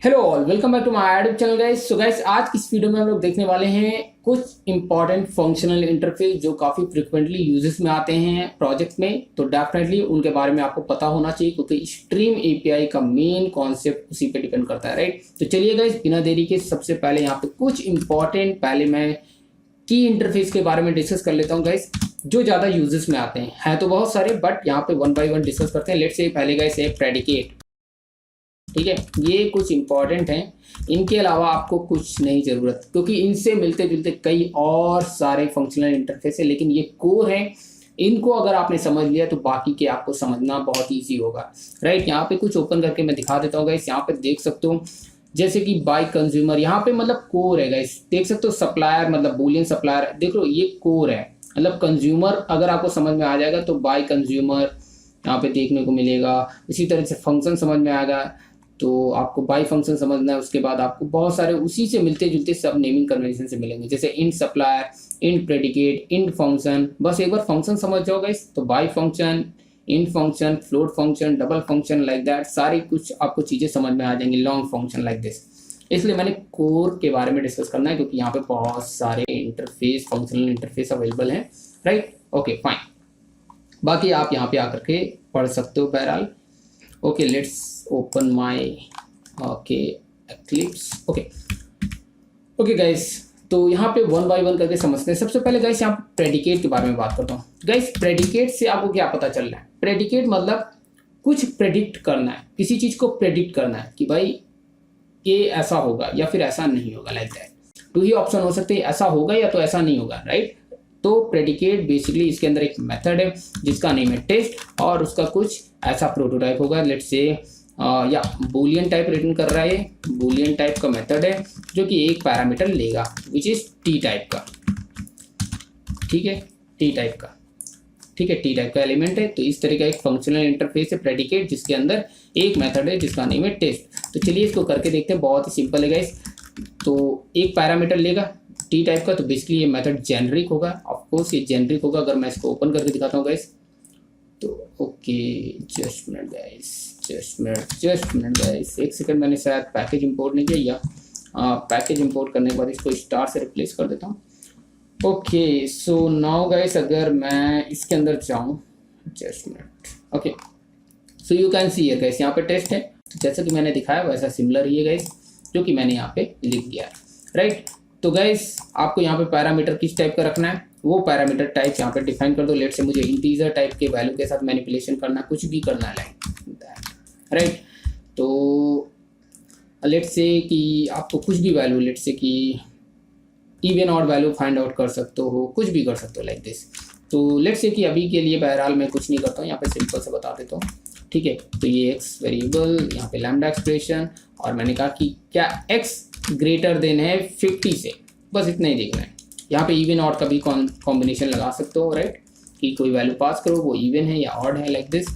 Hello all, welcome back to my YouTube channel guys. So guys, आज की इस video में हम लोग देखने वाले हैं कुछ इंपॉर्टेंट फंक्शनल इंटरफेस जो काफ़ी फ्रिक्वेंटली यूजेस में आते हैं प्रोजेक्ट में। तो डेफिनेटली उनके बारे में आपको पता होना चाहिए क्योंकि स्ट्रीम एपीआई का मेन कॉन्सेप्ट उसी पे डिपेंड करता है, राइट। तो चलिए गाइस, बिना देरी के सबसे पहले यहाँ पे कुछ इंपॉर्टेंट पहले मैं की इंटरफेस के बारे में डिस्कस कर लेता हूँ गाइस, जो ज़्यादा यूजेस में आते हैं तो बहुत सारे, बट यहाँ पे वन बाई वन डिस्कस करते हैं। लेट्स से पहले गाइस है प्रेडिकेट। ठीक है, ये कुछ इंपॉर्टेंट हैं, इनके अलावा आपको कुछ नहीं ज़रूरत क्योंकि इनसे मिलते जुलते कई और सारे फंक्शनल इंटरफेस है, लेकिन ये कोर है। इनको अगर आपने समझ लिया तो बाकी के आपको समझना बहुत ईजी होगा, राइट। यहाँ पे कुछ ओपन करके मैं दिखा देता हूँ गाइस। यहाँ पे देख सकते हो जैसे कि बाय कंज्यूमर, यहाँ पे मतलब कोर है गाइस। देख सकते हो सप्लायर मतलब बूलियन सप्लायर, देख लो ये कोर है। मतलब कंज्यूमर अगर आपको समझ में आ जाएगा तो बाय कंज्यूमर यहाँ पे देखने को मिलेगा। इसी तरह से फंक्शन समझ में आएगा तो आपको बाई फंक्शन समझना है। उसके बाद आपको बहुत सारे उसी से मिलते जुलते सब नेमिंग कन्वेंशन से मिलेंगे, जैसे int supplier, int predicate, int function. बस एक बार फंक्शन समझ जाओ गाइस तो by function, int function, float function, double function, like that सारी कुछ आपको चीज़ें समझ में आ जाएंगी। Long function like this. इसलिए मैंने कोर के बारे में डिस्कस करना है क्योंकि यहाँ पे बहुत सारे इंटरफेस, फंक्शनल इंटरफेस अवेलेबल हैं, राइट। ओके फाइन, बाकी आप यहाँ पे आकर के पढ़ सकते हो बहरहाल। Okay let's open my eclipse. Okay guys, तो यहाँ पे वन बाय वन करके समझते हैं। सबसे पहले गाइस यहाँ प्रेडिकेट के बारे में बात करता हूँ। गाइस प्रेडिकेट से आपको क्या पता चल रहा है? प्रेडिकेट मतलब कुछ प्रेडिक्ट करना है, किसी चीज को प्रेडिक्ट करना है कि भाई ये ऐसा होगा या फिर ऐसा नहीं होगा, लाइक दैट। टू ही ऑप्शन हो सकते हैं, ऐसा होगा या तो ऐसा नहीं होगा, राइट। तो प्रेडिकेट बेसिकली इसके अंदर एक मेथड है जिसका नेम है टेस्ट, और उसका कुछ ऐसा प्रोटोटाइप होगा। लेट्स से या बूलियन टाइप रिटर्न कर रहा है। बूलियन टाइप का मेथड है जो कि एक पैरामीटर लेगा विच इज टी टाइप का। ठीक है, टी टाइप का, ठीक है, टी टाइप का एलिमेंट है। तो इस तरह का एक फंक्शनल इंटरफेस है प्रेडिकेट, जिसके अंदर एक मेथड है जिसका नेम है टेस्ट। तो चलिए इसको करके देखते हैं, बहुत ही सिंपल है गाइस। तो एक पैरामीटर लेगा टी टाइप का, तो बेसिकली ये मेथड जेनरिक होगा। ऑफकोर्स ये जेनरिक होगा। अगर मैं इसको ओपन करके दिखाता हूँ गाइस तो ओके, जस्ट मिनट गाइस, एक सेकंड। मैंने शायद पैकेज इंपोर्ट नहीं किया, या पैकेज इंपोर्ट करने के बाद इसको स्टार से रिप्लेस कर देता हूँ। ओके सो नाउ गाइस, अगर मैं इसके अंदर जाऊँ, just minute, okay so you can see here guys, यहाँ पे टेस्ट है। तो जैसा कि मैंने दिखाया वैसा सिमिलर ही है गाइस, जो कि मैंने यहाँ पे लिख दिया है, राइट। तो गाइस आपको यहाँ पे पैरामीटर किस टाइप का रखना है, वो पैरामीटर टाइप यहाँ पे डिफाइन कर दो। लेट से मुझे इंटीजर टाइप के वैल्यू के साथ मैनिपुलेशन करना, कुछ भी करना है, राइट। तो लेट से कि आपको कुछ भी वैल्यू, लेट से कि even odd value find out कर सकते हो, कुछ भी कर सकते हो लाइक दिस। तो लेट से कि अभी के लिए बहरहाल मैं कुछ नहीं करता हूँ, यहाँ पे सिंपल से बता देता हूँ, ठीक है। तो ये एक्स वेरिएबल, यहाँ पे लैम्डा एक्सप्रेशन, और मैंने कहा कि क्या एक्स ग्रेटर देन है 50 से, बस इतना ही देखना है। यहाँ पे इवन ऑड का भी कॉम्बिनेशन लगा सकते हो, राइट, कि कोई वैल्यू पास करो वो इवन है या ऑड है, लाइक दिस।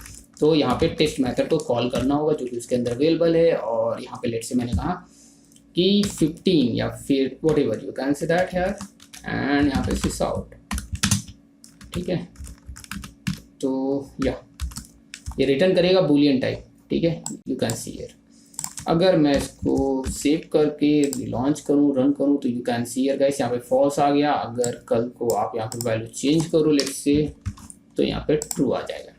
तो यहाँ पे टेस्ट मेथड को कॉल करना होगा जो कि उसके अंदर अवेलेबल है। और यहाँ पे लेट से मैंने कहा कि 15 या फिर what ever you can say that here, and यहाँ पे सिस आउट, ठीक है। तो या ये रिटर्न करेगा बूलियन टाइप, ठीक है, यू कैन सी हियर। अगर मैं इसको सेव करके लॉन्च करूँ, रन करूँ, तो you can see here guys, यहाँ पे फॉल्स आ गया। अगर कल को आप यहाँ पे वैल्यू चेंज करो लेट्स से, तो यहाँ पे ट्रू आ जाएगा।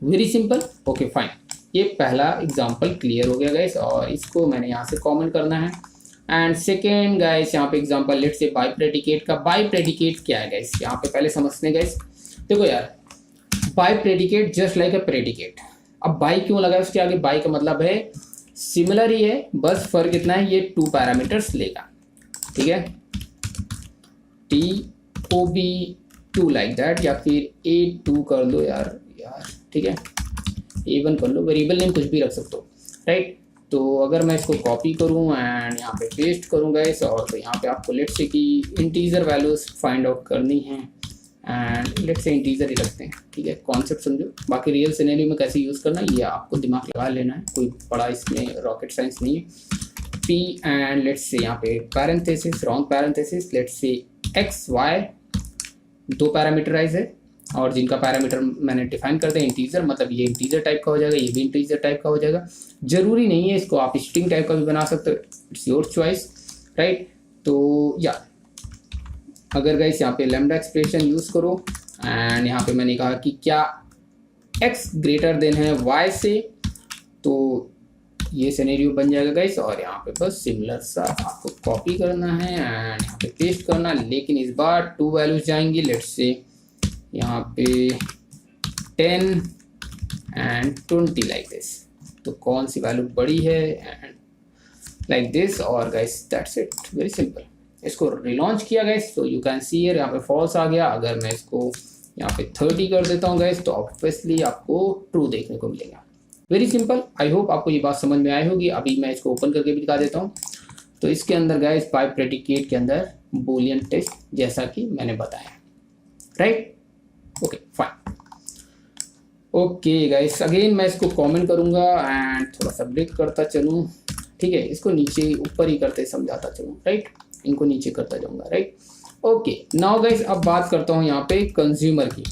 Very simple, okay fine. ये पहला एग्जांपल क्लियर हो गया गाइस, और इसको मैंने यहाँ से कॉमन करना है। एंड सेकेंड गाइस, यहाँ पे example let's say bi predicate का। बाय प्रेडिकेट क्या है गाइस, यहाँ पे पहले समझते हैं गाइस। देखो यार, bi predicate just like a predicate. अब बाय क्यों लगा है उसके आगे? बाय का मतलब है सिमिलर ही है, बस फर्क इतना है ये 2 पैरामीटर्स लेगा, ठीक है, TOB2 लाइक दैट, या फिर A2 कर लो यार, ठीक है, A1 कर लो, वेरिएबल नेम कुछ भी रख सकते हो, राइट। तो अगर मैं इसको कॉपी करूँ एंड यहाँ पे पेस्ट करूँ गाइस, और तो यहाँ पे आपको लेट्स से कि इंटीजर वैल्यूज फाइंड आउट करनी है, एंड लेट्स से इंटीजर ही रखते हैं, ठीक है। कॉन्सेप्ट समझो, बाकी रियल सिनेरियो में कैसे यूज़ करना है ये आपको दिमाग लगा लेना है, कोई बड़ा इसमें रॉकेट साइंस नहीं है। P एंड लेट्स से यहाँ पे parenthesis, wrong parenthesis, let's say X Y 2 parameterize है, और जिनका पैरामीटर मैंने डिफाइन कर दिया इंटीजर, मतलब ये इंटीजर टाइप का हो जाएगा, ये भी इंटीजर टाइप का हो जाएगा। जरूरी नहीं है, इसको आप स्ट्रिंग टाइप का भी बना सकते हो, इट्स योर चॉइस, राइट। तो या अगर गाइस यहाँ पे लैम्डा एक्सप्रेशन यूज करो एंड यहाँ पे मैंने कहा कि क्या x ग्रेटर देन है y से, तो ये सिनेरियो बन जाएगा गाइस। और यहाँ पे बस सिमिलर सा आपको कॉपी करना है एंड यहाँ पे पेस्ट करना, लेकिन इस बार 2 वैल्यूज जाएंगी। लेट्स से यहाँ पे 10 एंड 20 लाइक दिस। तो कौन सी वैल्यू बड़ी है एंड लाइक दिस, और guys that's it, very simple. इसको रिलॉन्च किया गाइस, तो यू कैन सी हियर यहाँ पे फॉल्स आ गया। अगर मैं इसको यहाँ पे 30 कर देता हूँ गाइस, तो ऑब्वियसली आपको ट्रू देखने को मिलेगा। Very simple. आई होप आपको ये बात समझ में आई होगी। अभी मैं इसको ओपन करके भी दिखा देता हूँ। तो इसके अंदर गाइस पाइप प्रेडिकेट के अंदर बूलियन टेस्ट जैसा कि मैंने बताया, right. Okay fine. Okay guys, again मैं इसको कमेंट करूंगा एंड थोड़ा सा ब्रेक करता चलूँ, ठीक है। इसको नीचे ऊपर ही करते समझाता चलूँ, राइट। इनको नीचे करता जाऊंगा, राइट। ओके नाउ गाइस, अब बात करता हूँ यहाँ पे कंज्यूमर की।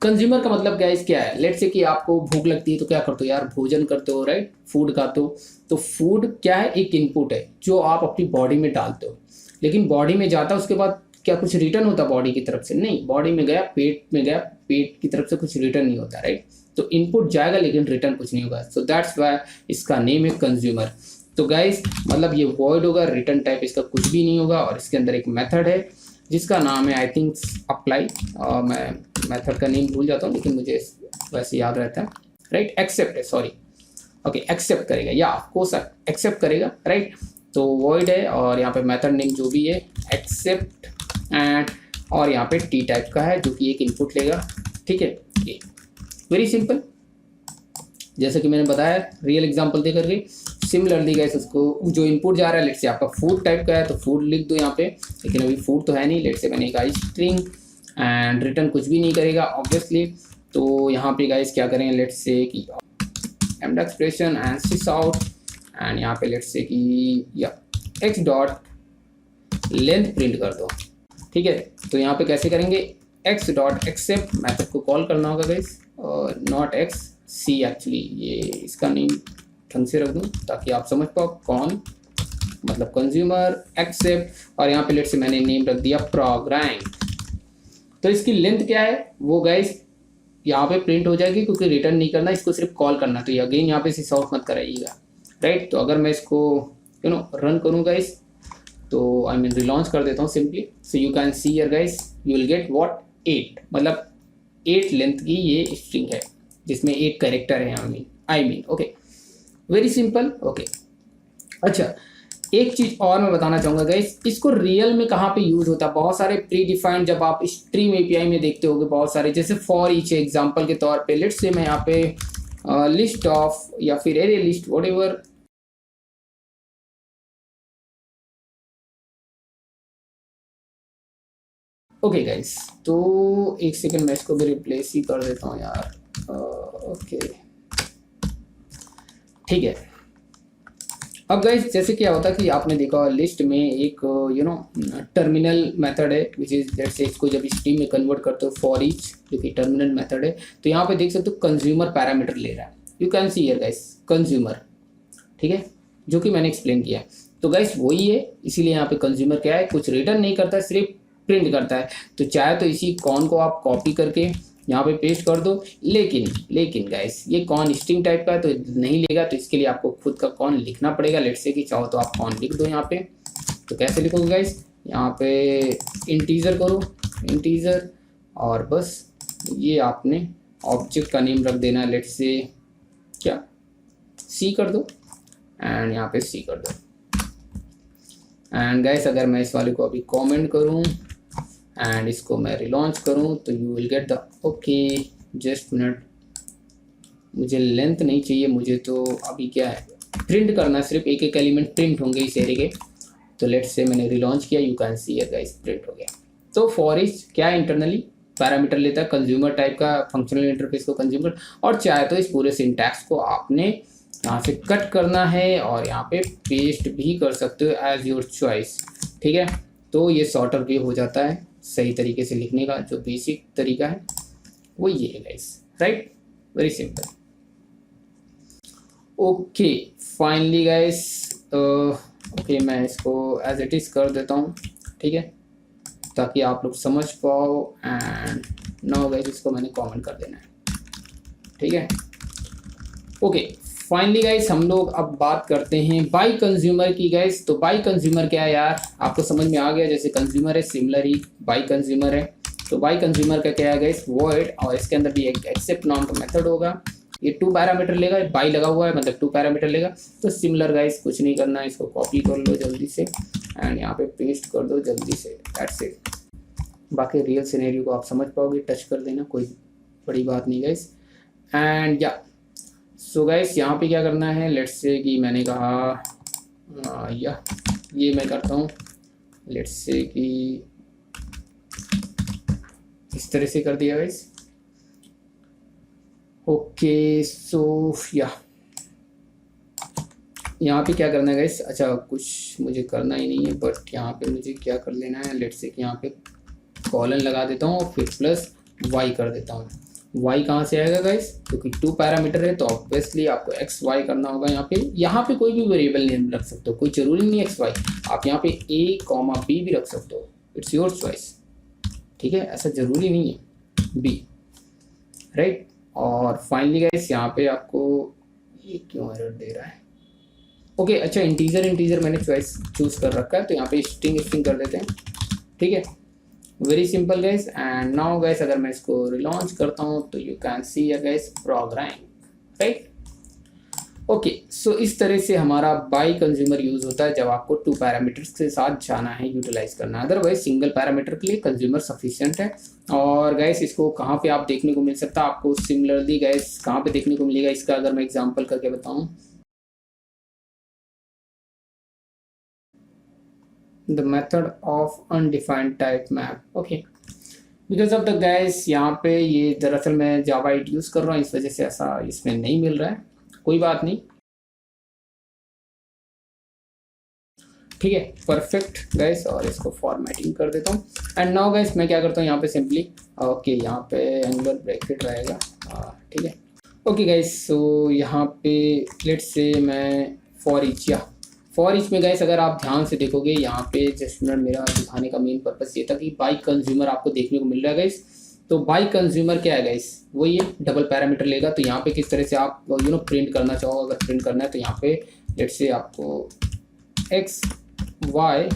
कंज्यूमर का मतलब गाइस क्या है? लेट्स से कि आपको भूख लगती है तो क्या करते हो यार, भोजन करते हो, राइट, फूड खाते हो। तो फूड क्या है? एक इनपुट है जो आप अपनी बॉडी में डालते हो, लेकिन बॉडी में जाता है, उसके बाद क्या कुछ रिटर्न होता बॉडी की तरफ से? नहीं, बॉडी में गया, पेट में गया, पेट की तरफ से कुछ रिटर्न नहीं होता, राइट। तो इनपुट जाएगा लेकिन रिटर्न कुछ नहीं होगा। सो दैट्स व्हाई इसका नेम है कंज्यूमर। तो गाइस मतलब ये वॉइड होगा, रिटर्न टाइप इसका कुछ भी नहीं होगा। और इसके अंदर एक मेथड है जिसका नाम है आई थिंक अप्लाई, मैं मेथड का नेम भूल जाता हूँ लेकिन मुझे वैसे याद रहता है, राइट। एक्सेप्ट है, सॉरी, ओके, एक्सेप्ट करेगा या ऑफकोर्स एक्सेप्ट करेगा, राइट। तो वॉइड है और यहाँ पे मेथड नेम जो भी है एक्सेप्ट एंड, और यहाँ पे टी टाइप का है जो कि एक इनपुट लेगा, ठीक है। ये वेरी सिंपल, जैसे कि मैंने बताया रियल एग्जांपल दे करके। सिमिलरली गाइस उसको जो इनपुट जा रहा है, लेट्स से आपका फूड टाइप का है तो फूड लिख दो यहाँ पे, लेकिन अभी फूड तो है नहीं। लेट्स से मैंने कहा स्ट्रिंग एंड रिटर्न कुछ भी नहीं करेगा ऑब्वियसली। तो यहाँ पे गाइस क्या करेंगे, लेट्स से कि lambda expression and sysout and यहाँ पे लेट्स से कि या x डॉट लेंथ प्रिंट कर दो, ठीक है। तो यहाँ पे कैसे करेंगे, x डॉट एक्सेप्ट मैथड को कॉल करना होगा गाइस, और नॉट x सी, एक्चुअली ये इसका नेम ढंग से रख दूँ ताकि आप समझ पाओ। कौन मतलब कंज्यूमर एक्सेप्ट, और यहाँ पे लेट्स से मैंने नेम रख दिया प्रोग्राम। तो इसकी लेंथ क्या है वो गाइस यहाँ पे प्रिंट हो जाएगी, क्योंकि रिटर्न नहीं करना, इसको सिर्फ कॉल करना। तो अगेन यहाँ पे सिस आउट मत कराइएगा, राइट। तो अगर मैं इसको रन करूँ गाइस, तो आई मीन रिलॉन्च कर देता हूँ simply. So you can see here guys, you will get what 8, मतलब 8 लेंथ की ये स्ट्रिंग है जिसमें 8 कैरेक्टर है, I mean okay, very simple, okay. अच्छा एक चीज और मैं बताना चाहूंगा गाइस, इसको रियल में कहाँ पे यूज होता है। बहुत सारे प्री डिफाइंड जब आप स्ट्रीम एपीआई में देखते होगे बहुत सारे, जैसे फॉर ईच एग्जांपल के तौर पे, लेट्स से मैं यहाँ पे लिस्ट ऑफ या फिर array list whatever, okay guys. तो एक सेकंड मैं इसको भी रिप्लेस ही कर देता हूँ यार, ओके ठीक है। अब गाइस जैसे क्या होता है कि आपने देखा लिस्ट में एक टर्मिनल मेथड है, विच इज लेट्स से इसको जब स्ट्रीम में कन्वर्ट करते हो फॉर ईच, जो कि टर्मिनल मेथड है। तो यहाँ पे देख सकते हो कंज्यूमर पैरामीटर ले रहा है, you can see here guys consumer, ठीक है, जो कि मैंने एक्सप्लेन किया है। तो गाइस वही है, इसीलिए यहाँ पे कंज्यूमर क्या है, कुछ रिटर्न नहीं करता है, सिर्फ प्रिंट करता है। तो चाहे तो इसी कॉन को आप कॉपी करके यहाँ पे पेस्ट कर दो, लेकिन गाइस ये कॉन स्ट्रिंग टाइप का है तो नहीं लेगा, तो इसके लिए आपको खुद का कॉन लिखना पड़ेगा। लेट्स से कि चाहो तो आप कॉन लिख दो यहाँ पे। तो कैसे लिखोगे गाइस, यहाँ पे इंटीजर करो, इंटीजर, और बस ये आपने ऑब्जेक्ट का नेम रख देना है, लेट्स से क्या सी कर दो एंड यहाँ पे सी कर दो। एंड गाइस अगर मैं इस वाले को अभी कमेंट करूँ एंड इसको मैं रिलॉन्च करूँ, तो you will get the, okay just minute, मुझे लेंथ नहीं चाहिए, मुझे तो अभी क्या है प्रिंट करना, सिर्फ एक एक एलिमेंट प्रिंट होंगे इस एरे के। तो लेट्स से मैंने रिलॉन्च किया, you can see here guys print हो गया। तो फॉर ईच क्या इंटरनली पैरामीटर लेता है, कंज्यूमर टाइप का फंक्शनल इंटरफेस को कंज्यूमर, और चाहे तो इस पूरे सिंटैक्स को आपने यहाँ से कट करना है और यहाँ पे पेस्ट भी कर सकते हो एज योर चॉइस, ठीक है। तो ये सॉर्टर भी हो जाता है सही तरीके से लिखने का जो बेसिक तरीका है वो ये है guys, right, very simple. Okay finally guys, okay मैं इसको एज इट इज़ कर देता हूँ, ठीक है, ताकि आप लोग समझ पाओ। एंड नाउ गाइस इसको मैंने कमेंट कर देना है, ठीक है। ओके फाइनली गाइस हम लोग अब बात करते हैं बाई कंज्यूमर की गाइस। तो बाई कंज्यूमर क्या है यार, आपको समझ में आ गया, जैसे कंज्यूमर है सिमिलर ही बाई कंज्यूमर है। तो बाई कंज्यूमर का क्या है गाइस, वॉइड, और इसके अंदर भी एक एक्सेप्ट नाम का मेथड होगा। ये 2 पैरामीटर लेगा, बाई लगा हुआ है मतलब 2 पैरामीटर लेगा। तो सिमिलर गाइस कुछ नहीं करना है, इसको कॉपी कर लो जल्दी से एंड यहाँ पे पेस्ट कर दो जल्दी से, दैट्स इट। बाकी रियल सिनेरियो को आप समझ पाओगे, टच कर देना, कोई बड़ी बात नहीं गाइस। एंड या सो गाइस यहाँ पे क्या करना है, लेट्स से कि मैंने कहा या ये मैं करता हूँ, लेट्स से कि इस तरह से कर दिया गाइस। ओके सो या यहाँ पे क्या करना है गाइस, अच्छा कुछ मुझे करना ही नहीं है, बट यहाँ पे मुझे क्या कर लेना है, लेट्स से कि यहाँ पे कॉलन लगा देता हूँ, फिर प्लस वाई कर देता हूँ। वाई कहाँ से आएगा गाइस, क्योंकि 2 पैरामीटर है तो ऑब्वियसली आपको एक्स वाई करना होगा। यहाँ पे कोई भी वेरिएबल नेम रख सकते हो, कोई जरूरी नहीं एक्स वाई, आप यहाँ पे ए कॉमा बी भी रख सकते हो, इट्स योर चॉइस, ठीक है, ऐसा जरूरी नहीं है बी, राइट। और फाइनली गाइस यहाँ पे आपको ये क्यों एरर दे रहा है, ओके अच्छा इंटीजर मैंने चॉइस चूज कर रखा है, तो यहाँ पे स्ट्रिंग कर देते हैं, ठीक है, very simple guys. And now guys अगर मैं इसको रिलॉन्च करता हूँ तो you can see guys program, right. Okay so इस तरह से हमारा बाई कंज्यूमर यूज होता है जब आपको 2 पैरामीटर्स के साथ जाना है, यूटिलाइज करना है। अदरवाइज सिंगल पैरामीटर के लिए कंज्यूमर सफिशिएंट है। और गाइस इसको कहाँ पे आप देखने को मिल सकता है, आपको सिमिलरली गाइस कहाँ पे देखने को मिलेगा इसका, अगर मैं एग्जांपल करके बताऊं, the method of undefined type map, okay, because of the guys यहाँ पे ये दरअसल मैं जावा 8 यूज़ कर रहा हूँ, इस वजह से ऐसा इसमें नहीं मिल रहा है, कोई बात नहीं, ठीक है, परफेक्ट गाइस। और इसको फॉर्मेटिंग कर देता हूँ। एंड नाउ गाइस मैं क्या करता हूँ यहाँ पे सिंपली, ओके यहाँ पे एंगुलर ब्रैकेट रहेगा, ठीक है, ओके गाइस। सो यहाँ पे लेट्स से मैं फॉर ईच में गाइस अगर आप ध्यान से देखोगे यहाँ पे जस्ट मेरा दिखाने का मेन पर्पस ये था कि बाई कंज्यूमर आपको देखने को मिल रहा है गाइस। तो बाई कंज्यूमर क्या है गाइस, वो ये डबल पैरामीटर लेगा। तो यहाँ पे किस तरह से आप प्रिंट करना चाहो, अगर प्रिंट करना है तो यहाँ पे लेट्स से आपको एक्स वाई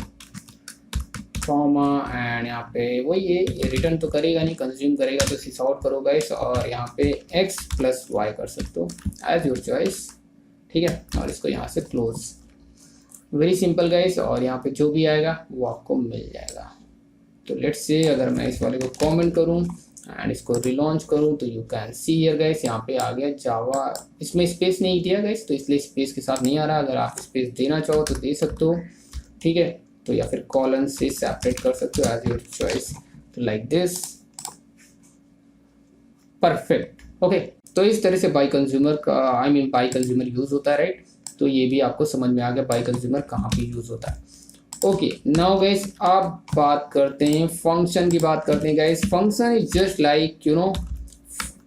कॉमा एंड यहाँ पे वही ये रिटर्न तो करेगा नहीं, कंज्यूम करेगा, तो सिस आउट करो गाइस, और यहाँ पे एक्स प्लस वाई कर सकते हो एज योर चॉइस, ठीक है। और इसको यहाँ से क्लोज, वेरी सिंपल गाइस। और यहाँ पे जो भी आएगा वो आपको मिल जाएगा। तो लेट्स से अगर मैं इस वाले को कमेंट करूँ एंड इसको रिलॉन्च करूँ तो you can see here guys यहाँ पे आ गया जावा, इसमें स्पेस नहीं दिया गाइस तो इसलिए स्पेस के साथ नहीं आ रहा। अगर आप स्पेस देना चाहो तो दे सकते हो, ठीक है, तो या फिर कॉलन से सेपरेट कर सकते हो एज योर चॉइस, तो लाइक दिस, परफेक्ट, ओके। तो इस तरह से बाई कंज्यूमर का बाई कंज्यूमर यूज होता है, राइट। तो ये भी आपको समझ में आ गया बाई कंज्यूमर कहाँ पे यूज होता है। ओके नाउ गाइस अब बात करते हैं फंक्शन की, बात करते हैं guys. Function is just like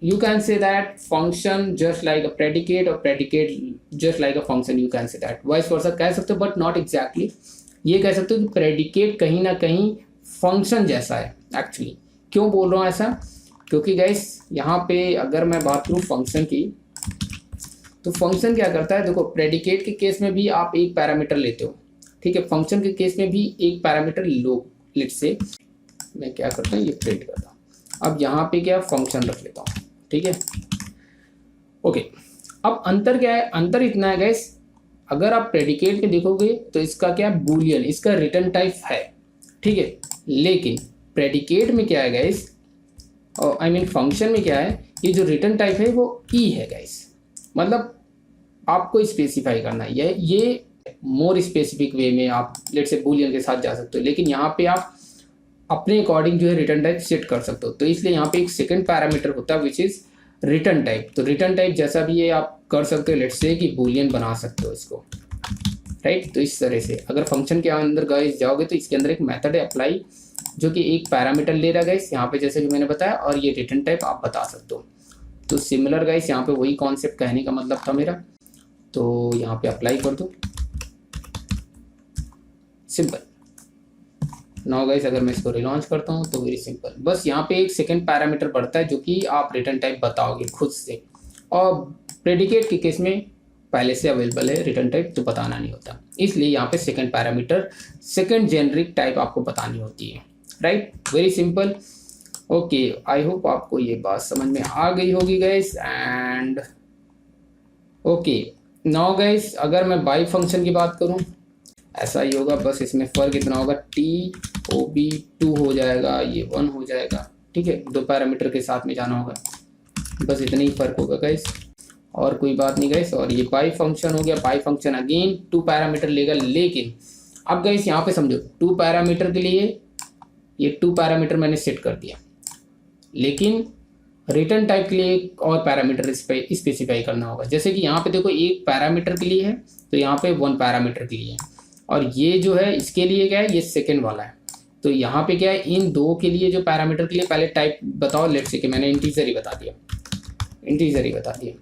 you can say that function just like a predicate or predicate just like a function, you can say that vice versa कह सकते हो, but not exactly। ये कह सकते हो कि predicate कहीं ना कहीं function जैसा है एक्चुअली। क्यों बोल रहा हूँ ऐसा, क्योंकि गाइस यहाँ पे अगर मैं बात करूँ फंक्शन की, तो फंक्शन क्या करता है, देखो प्रेडिकेट के केस में भी आप एक पैरामीटर लेते हो, ठीक है, फंक्शन के केस में भी एक पैरामीटर लो। लेट्स से मैं क्या करता हूँ, ये प्रिंट करता हूँ, अब यहाँ पे क्या फंक्शन रख लेता हूँ, ठीक है, ओके। अब अंतर क्या है, अंतर इतना है गाइस, अगर आप प्रेडिकेट में देखोगे तो इसका क्या है, बूलियन, इसका रिटर्न टाइप है, ठीक है। लेकिन प्रेडिकेट में क्या है गाइस, और फंक्शन में क्या है, ये जो रिटर्न टाइप है वो ई है गाइस, मतलब आपको स्पेसिफाई करना है। ये मोर स्पेसिफिक वे में आप लेट से बूलियन के साथ जा सकते हो, लेकिन यहाँ पे आप अपने अकॉर्डिंग जो है रिटर्न टाइप सेट कर सकते हो। तो इसलिए यहाँ पे एक सेकंड पैरामीटर होता है विच इज रिटर्न टाइप। तो रिटर्न टाइप जैसा भी है आप कर सकते हो, लेट्स से कि बूलियन बना सकते हो इसको, राइट। तो इस तरह से अगर फंक्शन के अंदर गाइस जाओगे तो इसके अंदर एक मेथड है अप्लाई जो कि एक पैरामीटर ले रहा गाइस यहाँ पे, जैसे कि मैंने बताया, और ये रिटर्न टाइप आप बता सकते हो। तो सिमिलर गाइस यहाँ पे वही कॉन्सेप्ट कहने का मतलब था मेरा। तो यहाँ पे अप्लाई कर दो, सिंपल। नाउ गाइस अगर मैं इसको रिलॉन्च करता हूँ तो वेरी सिंपल, बस यहाँ पे एक सेकंड पैरामीटर बढ़ता है जो कि आप रिटर्न टाइप बताओगे खुद से, और प्रेडिकेट के केस में पहले से अवेलेबल है रिटर्न टाइप, तो बताना नहीं होता, इसलिए यहाँ पे second parameter, second generic type आपको बतानी होती है, right. Very simple. Okay, I hope आपको ये बात समझ में आ गई होगी guys. And okay, now guys अगर मैं बाई फंक्शन की बात करूँ, ऐसा ही होगा, बस इसमें फ़र्क इतना होगा, TOB2 हो जाएगा, ये 1 हो जाएगा, ठीक है, 2 पैरामीटर के साथ में जाना होगा, बस इतना ही फ़र्क होगा गाइस, और कोई बात नहीं गाइस। और ये बाई फंक्शन हो गया, बाई फंक्शन अगेन 2 पैरामीटर लेगा, लेकिन अब गाइस यहाँ पे समझो 2 पैरामीटर के लिए ये 2 पैरामीटर मैंने सेट कर दिया, लेकिन रिटर्न टाइप के लिए एक और पैरामीटर स्पेसिफाई करना होगा। जैसे कि यहाँ पे देखो एक पैरामीटर के लिए है, तो यहाँ पे 1 पैरामीटर के लिए है, और ये जो है इसके लिए क्या है, ये सेकंड वाला है। तो यहाँ पे क्या है, इन दो के लिए जो पैरामीटर के लिए पहले टाइप बताओ, लेट्स से कि मैंने इंटीजर ही बता दिया, इंटीजर ही बता दिया,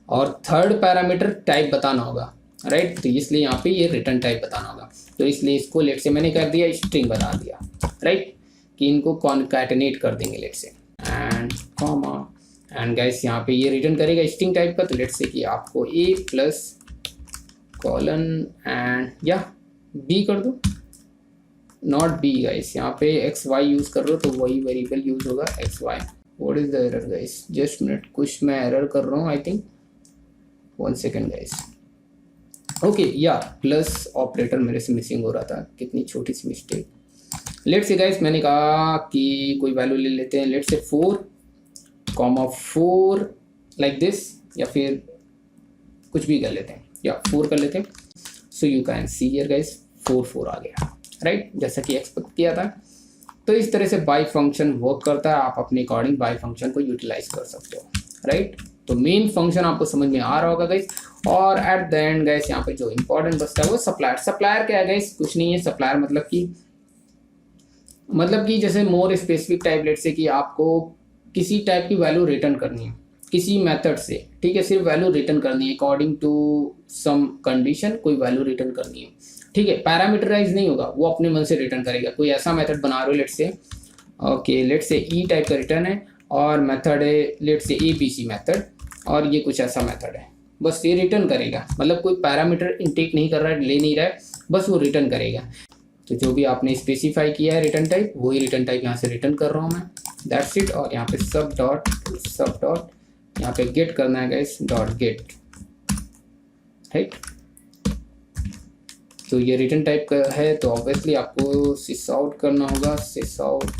और थर्ड पैरामीटर टाइप बताना होगा, राइट। तो इसलिए यहाँ पे ये रिटर्न टाइप बताना होगा, तो इसलिए इसको लेट से मैंने कर दिया स्ट्रिंग बता दिया, राइट, कि इनको कॉन्कैटिनेट कर देंगे लेट से, एंड कॉमा, एंड गाइस यहाँ पे ये रिटर्न करेगा स्ट्रिंग टाइप का, तो लेट से कि आपको A प्लस कॉलन एंड या B कर दो, नॉट B गाइस, यहाँ पे XY यूज कर रहे हो तो वही वेरिएबल यूज होगा XY। What is the error guys, just minute, कुछ मैं एरर कर रहा हूँ I think, 1 second guys. Okay, या प्लस ऑपरेटर मेरे से मिसिंग हो रहा था, कितनी छोटी सी मिस्टेक। लेट्स से गाइस मैंने कहा कि कोई वैल्यू ले लेते हैं, लेट्स से 4,4 लाइक दिस, या फिर कुछ भी कर लेते हैं, या 4 कर लेते हैं। So you can see here guys 4 आ गया, राइट, जैसा कि एक्सपेक्ट किया था। तो इस तरह से बाई फंक्शन वर्क करता है, आप अपने अकॉर्डिंग बाई फंक्शन को यूटिलाइज कर सकते हो, राइट। तो मेन फंक्शन आपको समझ में आ रहा होगा गाइस, और एट द एंड गाइस यहाँ पे जो इंपॉर्टेंट बचता है वो सप्लायर। सप्लायर क्या है गाइस, कुछ नहीं है, सप्लायर मतलब कि जैसे मोर स्पेसिफिक टाइप, लेट से कि आपको किसी टाइप की वैल्यू रिटर्न करनी है किसी मेथड से, ठीक है, सिर्फ वैल्यू रिटर्न करनी है अकॉर्डिंग टू सम कंडीशन, कोई वैल्यू रिटर्न करनी है, ठीक है, पैरामीटराइज नहीं होगा, वो अपने मन से रिटर्न करेगा। कोई ऐसा मेथड बना रहे हो, लेट से ओके, लेट से E टाइप का रिटर्न है, और मेथड है लेट से ABC मेथड, और ये कुछ ऐसा मेथड है, बस ये रिटर्न करेगा, मतलब कोई पैरामीटर इनटेक नहीं कर रहा है, ले नहीं रहा है, बस वो रिटर्न करेगा। तो जो भी आपने स्पेसिफाई किया है रिटर्न टाइप, वही रिटर्न टाइप यहाँ से रिटर्न कर रहा हूँ मैं, दैट्स इट। और यहाँ पे सब डॉट यहाँ पे गेट करना है गाइस, डॉट गेट, राइट। तो ये रिटर्न टाइप का है, तो ऑब्वियसली आपको सिस आउट करना होगा, sys out,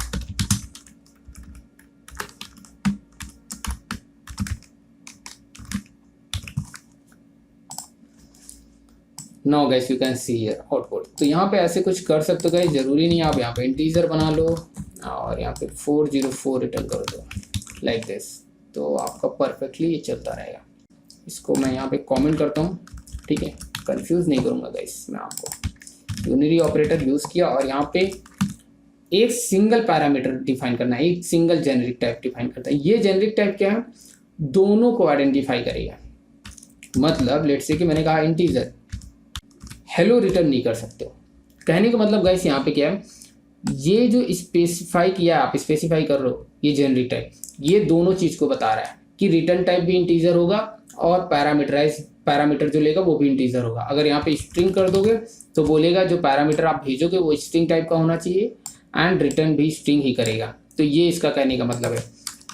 now guys you can see here output. तो यहाँ पे ऐसे कुछ कर सकते हो गाइस, जरूरी नहीं आप यहाँ पे इंटीजर बना लो और यहाँ पे 404 रिटर्न कर दो लाइक दिस, तो आपका परफेक्टली ये चलता रहेगा। इसको मैं यहाँ पे कमेंट करता हूँ, ठीक है, कंफ्यूज नहीं करूँगा गाइस मैं आपको। यूनिरी ऑपरेटर यूज़ किया, और यहाँ पे एक सिंगल पैरामीटर डिफाइन करना है, एक सिंगल जेनरिक टाइप डिफाइन करता है। ये जेनरिक टाइप क्या है, दोनों को आइडेंटिफाई करेगा। मतलब लेट्स से कि मैंने कहा इंटीजर, हेलो रिटर्न नहीं कर सकते हो। कहने का मतलब गाइस यहाँ पे क्या है, ये जो स्पेसिफाई किया आप स्पेसिफाई कर रहे हो, ये जेनरिक टाइप, ये दोनों चीज़ को बता रहा है कि रिटर्न टाइप भी इंटीजर होगा और पैरामीटर जो लेगा वो भी इंटीजर होगा। अगर यहाँ पे स्ट्रिंग कर दोगे तो बोलेगा जो पैरामीटर आप भेजोगे वो स्ट्रिंग टाइप का होना चाहिए, एंड रिटर्न भी स्ट्रिंग ही करेगा। तो ये इसका कहने का मतलब है।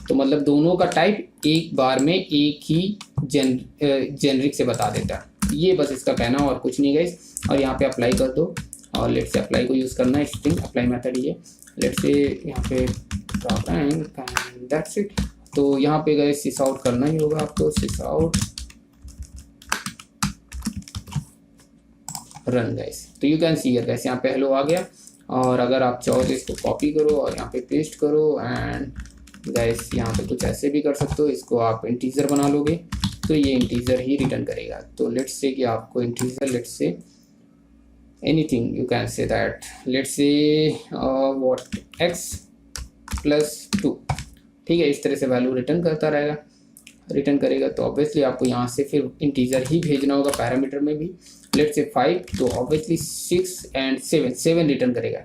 तो मतलब दोनों का टाइप एक बार में एक ही जेनरिक से बता देता है, ये बस इसका कहना और कुछ नहीं गाइस। और यहाँ पे अप्लाई कर दो, और लेट से अप्लाई को यूज़ करना है, स्ट्रिंग अप्लाई मेथड ये, लेट से यहाँ पे दैट्स इट। तो यहाँ पे गाइस सिस आउट करना ही होगा आपको, सिस आउट रन गाइस। तो you can see here guys यहाँ पे हेलो आ गया, और अगर आप चाहो तो इसको कॉपी करो और यहाँ पे पेस्ट करो, एंड गाइस यहाँ पे कुछ ऐसे भी कर सकते हो, इसको आप इंटीजर बना लोगे तो ये इंटीजर ही रिटर्न करेगा। तो लेट्स से कि आपको integer let's say anything you can say that, let's say what x plus 2, ठीक है। इस तरह से वैल्यू रिटर्न करता रहेगा, रिटर्न करेगा तो ऑब्वियसली आपको यहाँ से फिर इंटीजर ही भेजना होगा पैरामीटर में भी। लेट्स से 5 तो ऑब्वियसली 6 एंड 7 रिटर्न करेगा,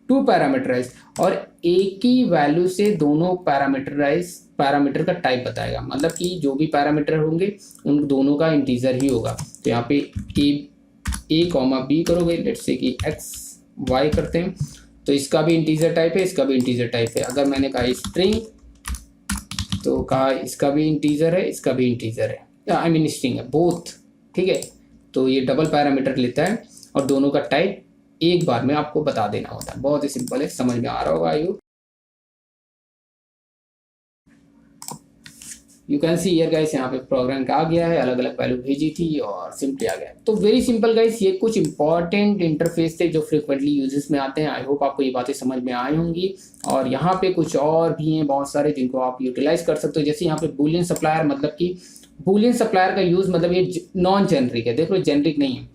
2 पैरामीटराइज, और एक ही वैल्यू से दोनों पैरामीटर का टाइप बताएगा, मतलब कि जो भी पैरामीटर होंगे उन दोनों का इंटीजर ही होगा। तो यहाँ पे a कॉमा b करोगे, लेट्स से कि x y करते हैं, तो इसका भी इंटीजर टाइप है, इसका भी इंटीजर टाइप है। अगर मैंने कहा स्ट्रिंग तो कहा इसका भी इंटीजर है, इसका भी इंटीजर है, आई मीन स्ट्रिंग है बोथ, ठीक है। तो ये डबल पैरामीटर लेता है और दोनों का टाइप एक बार में आपको बता देना होता है। बहुत ही सिंपल है, समझ में आ रहा होगा you can see here guys, यहाँ पे प्रोग्राम का आ गया है, अलग अलग वैल्यू भेजी थी और सिंपली आ गया। तो वेरी सिंपल गाइस, ये कुछ इंपॉर्टेंट इंटरफेस थे जो फ्रिक्वेंटली यूजेस में आते हैं। आई होप आपको ये बातें समझ में आई होंगी। और यहाँ पे कुछ और भी हैं बहुत सारे जिनको आप यूटिलाइज कर सकते हो, जैसे यहाँ पे बूलियन सप्लायर, मतलब कि बूलियन सप्लायर का यूज मतलब ये नॉन जेनरिक है, देखो जेनरिक नहीं है।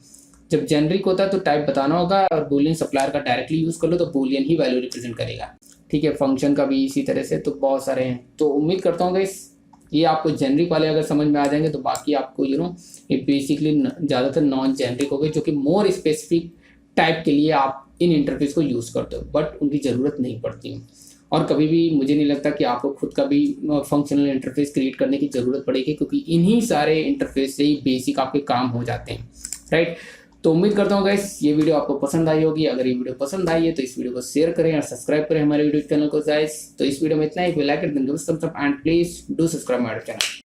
जब जेनरिक होता है तो टाइप बताना होगा, और बूलियन सप्लायर का डायरेक्टली यूज कर लो तो बूलियन ही वैल्यू रिप्रेजेंट करेगा, ठीक है। फंक्शन का भी इसी तरह से, तो बहुत सारे हैं। तो उम्मीद करता हूँ गाइस ये आपको जेनरिक वाले अगर समझ में आ जाएंगे तो बाकी आपको ये बेसिकली ज़्यादातर नॉन जेनरिक हो गए, जो कि मोर स्पेसिफिक टाइप के लिए आप इन इंटरफेस को यूज़ करते हो, बट उनकी ज़रूरत नहीं पड़ती है। और कभी भी मुझे नहीं लगता कि आपको खुद का भी फंक्शनल इंटरफेस क्रिएट करने की ज़रूरत पड़ेगी, क्योंकि इन्हीं सारे इंटरफेस से ही बेसिक आपके काम हो जाते हैं, राइट। तो उम्मीद करता हूँ गाइस ये वीडियो आपको पसंद आई होगी। अगर ये वीडियो पसंद आई है तो इस वीडियो को शेयर करें और सब्सक्राइब करें हमारे वीडियो चैनल को गाइस। तो इस वीडियो में इतना ही। Like it, then give us thumbs up and please do subscribe my channel.